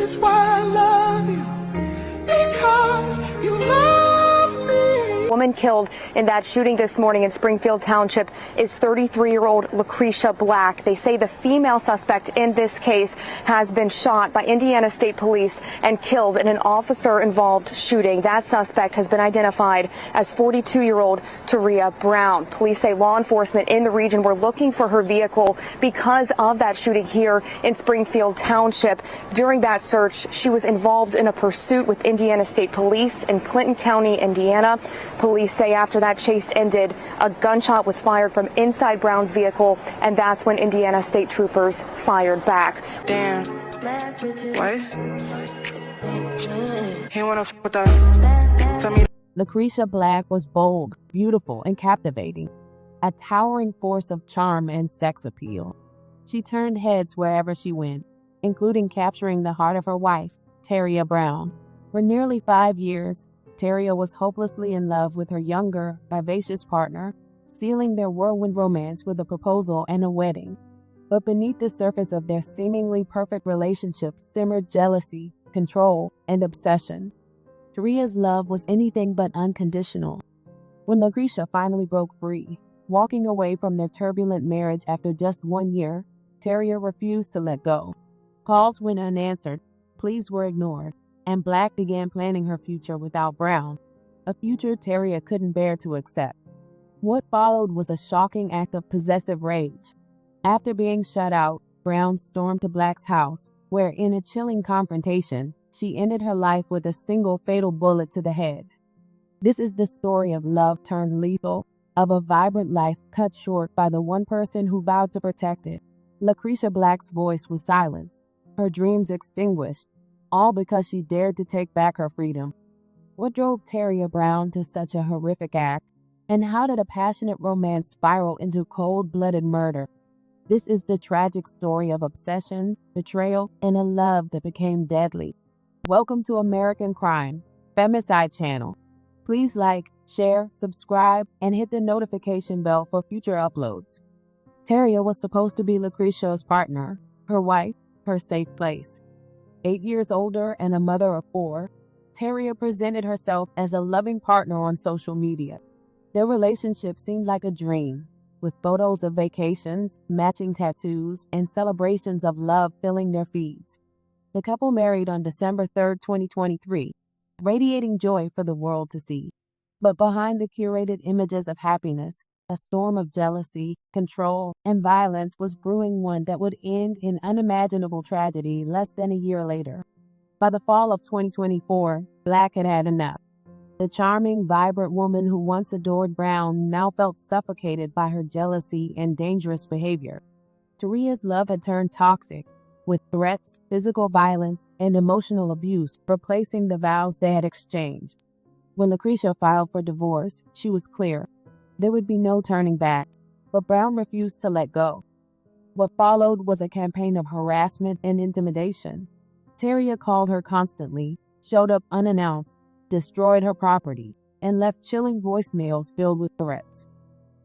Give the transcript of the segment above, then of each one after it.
is why I love you, because you love me. Woman killed in that shooting this morning in Springfield Township is 33-year-old Lacresha Black. They say the female suspect in this case has been shot by Indiana State Police and killed in an officer-involved shooting. That suspect has been identified as 42-year-old Terea Brown. Police say law enforcement in the region were looking for her vehicle because of that shooting here in Springfield Township. During that search, she was involved in a pursuit with Indiana State Police in Clinton County, Indiana. Police say after that chase ended, a gunshot was fired from inside Brown's vehicle, and that's when Indiana State troopers fired back. Damn. What? He wanna f with that. Tell me. Lacresha Black was bold, beautiful, and captivating, a towering force of charm and sex appeal. She turned heads wherever she went, including capturing the heart of her wife, Terea Brown. For nearly 5 years, Terea was hopelessly in love with her younger, vivacious partner, sealing their whirlwind romance with a proposal and a wedding. But beneath the surface of their seemingly perfect relationship simmered jealousy, control, and obsession. Terea's love was anything but unconditional. When Lacresha finally broke free, walking away from their turbulent marriage after just 1 year, Terea refused to let go. Calls went unanswered, pleas were ignored, and Black began planning her future without Brown, a future Terea couldn't bear to accept. What followed was a shocking act of possessive rage. After being shut out, Brown stormed to Black's house, where in a chilling confrontation, she ended her life with a single fatal bullet to the head. This is the story of love turned lethal, of a vibrant life cut short by the one person who vowed to protect it. Lacresha Black's voice was silenced, her dreams extinguished, all because she dared to take back her freedom. What drove Terea Brown to such a horrific act, and how did a passionate romance spiral into cold-blooded murder? This is the tragic story of obsession, betrayal, and a love that became deadly. Welcome to American Crime, Femicide Channel. Please like, share, subscribe, and hit the notification bell for future uploads. Terea was supposed to be Lacresha's partner, her wife, her safe place. 8 years older and a mother of 4, Terea presented herself as a loving partner on social media. Their relationship seemed like a dream, with photos of vacations, matching tattoos, and celebrations of love filling their feeds. The couple married on December 3, 2023, radiating joy for the world to see. But behind the curated images of happiness, a storm of jealousy, control, and violence was brewing, one that would end in unimaginable tragedy less than a year later. By the fall of 2024, Black had had enough. The charming, vibrant woman who once adored Brown now felt suffocated by her jealousy and dangerous behavior. Terea's love had turned toxic, with threats, physical violence, and emotional abuse replacing the vows they had exchanged. When Lacresha filed for divorce, she was clear. There would be no turning back, but Brown refused to let go. What followed was a campaign of harassment and intimidation. Terea called her constantly, showed up unannounced, destroyed her property, and left chilling voicemails filled with threats.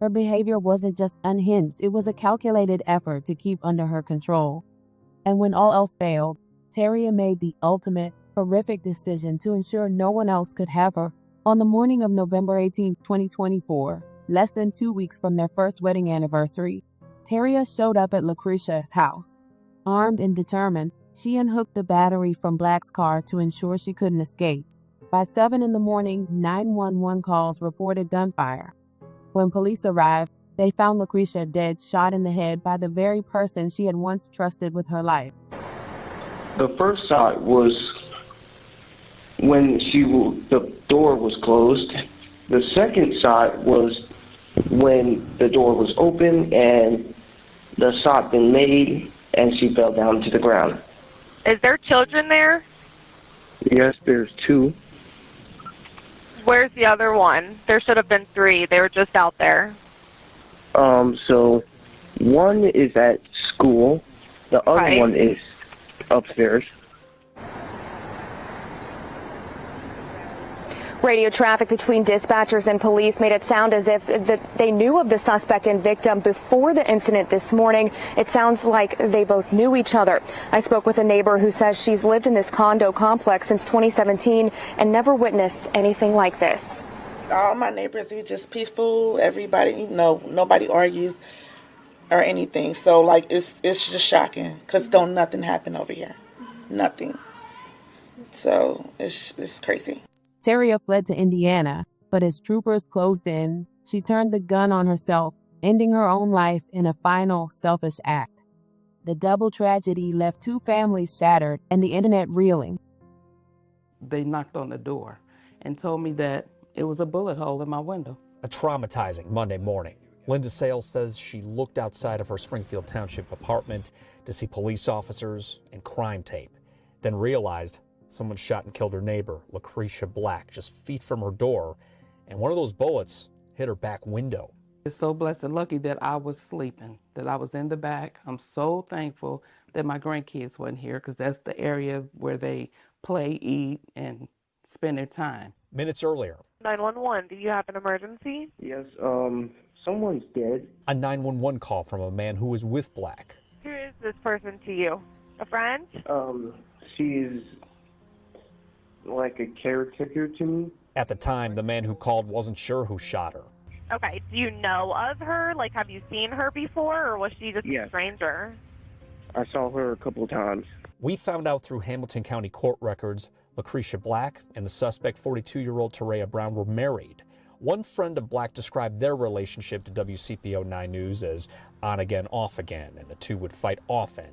Her behavior wasn't just unhinged, it was a calculated effort to keep under her control. And when all else failed, Terea made the ultimate, horrific decision to ensure no one else could have her. On the morning of November 18, 2024, less than 2 weeks from their first wedding anniversary, Terea showed up at Lacresha's house. Armed and determined, she unhooked the battery from Black's car to ensure she couldn't escape. By 7 in the morning, 911 calls reported gunfire. When police arrived, they found Lacresha dead, shot in the head by the very person she had once trusted with her life. The first shot was when the door was closed. The second shot was when the door was open and the shot been made and she fell down to the ground. Is there children there? Yes, there's 2. Where's the other one? There should have been 3. They were just out there. So one is at school. The other one is upstairs. Radio traffic between dispatchers and police made it sound as if they knew of the suspect and victim before the incident this morning. It sounds like they both knew each other. I spoke with a neighbor who says she's lived in this condo complex since 2017 and never witnessed anything like this. All my neighbors were just peaceful. Everybody, nobody argues or anything. So, like, it's just shocking because nothing happened over here. Nothing. So, it's crazy. Terea fled to Indiana, but as troopers closed in, she turned the gun on herself, ending her own life in a final selfish act. The double tragedy left two families shattered and the internet reeling. They knocked on the door and told me that it was a bullet hole in my window. A traumatizing Monday morning. Linda Sales says she looked outside of her Springfield Township apartment to see police officers and crime tape, then realized someone shot and killed her neighbor, Lacresha Black, just feet from her door, and one of those bullets hit her back window. It's so blessed and lucky that I was sleeping, that I was in the back. I'm so thankful that my grandkids wasn't here because that's the area where they play, eat, and spend their time. Minutes earlier, 911, do you have an emergency? Yes, someone's dead. a 911 call from a man who was with Black. Who is this person to you? A friend? She's like a caretaker to me. At the time, the man who called wasn't sure who shot her. Okay, do you know of her? Like, have you seen her before, or was she just a stranger? I saw her a couple of times. We found out through Hamilton County court records, Lacresha Black and the suspect, 42-year-old Terea Brown, were married. One friend of Black described their relationship to WCPO 9 News as on again, off again, and the two would fight often.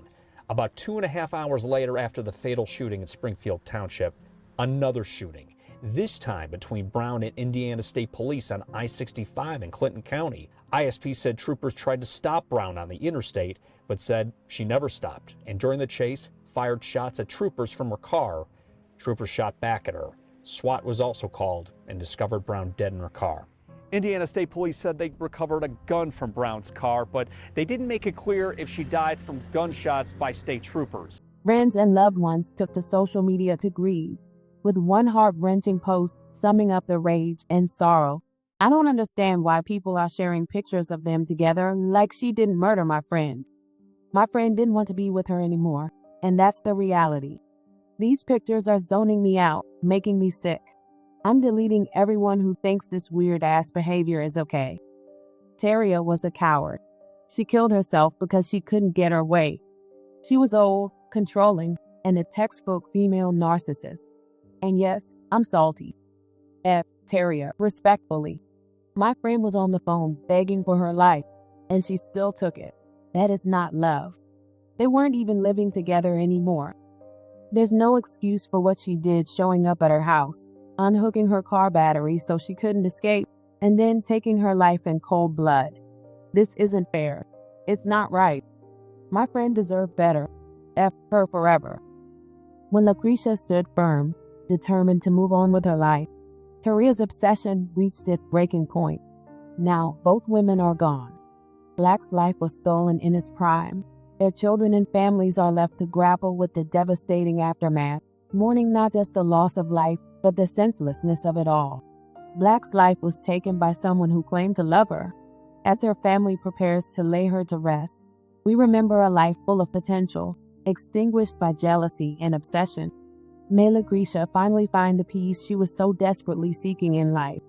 About 2.5 hours later, after the fatal shooting in Springfield Township, another shooting, this time between Brown and Indiana State Police on I-65 in Clinton County. ISP said troopers tried to stop Brown on the interstate, but said she never stopped, and during the chase, fired shots at troopers from her car. Troopers shot back at her. SWAT was also called and discovered Brown dead in her car. Indiana State Police said they recovered a gun from Brown's car, but they didn't make it clear if she died from gunshots by state troopers. Friends and loved ones took to social media to grieve, with one heart-wrenching post summing up the rage and sorrow. I don't understand why people are sharing pictures of them together like she didn't murder my friend. My friend didn't want to be with her anymore, and that's the reality. These pictures are zoning me out, making me sick. I'm deleting everyone who thinks this weird-ass behavior is okay. Terea was a coward. She killed herself because she couldn't get her way. She was old, controlling, and a textbook female narcissist. And yes, I'm salty. F. Terea, respectfully. My friend was on the phone begging for her life, and she still took it. That is not love. They weren't even living together anymore. There's no excuse for what she did showing up at her house, unhooking her car battery so she couldn't escape, and then taking her life in cold blood. This isn't fair. It's not right. My friend deserved better. F her forever. When Lacresha stood firm, determined to move on with her life, Terea's obsession reached its breaking point. Now, both women are gone. Black's life was stolen in its prime. Their children and families are left to grapple with the devastating aftermath, mourning not just the loss of life, but the senselessness of it all. Black's life was taken by someone who claimed to love her. As her family prepares to lay her to rest, we remember a life full of potential, extinguished by jealousy and obsession. May Lacresha finally find the peace she was so desperately seeking in life.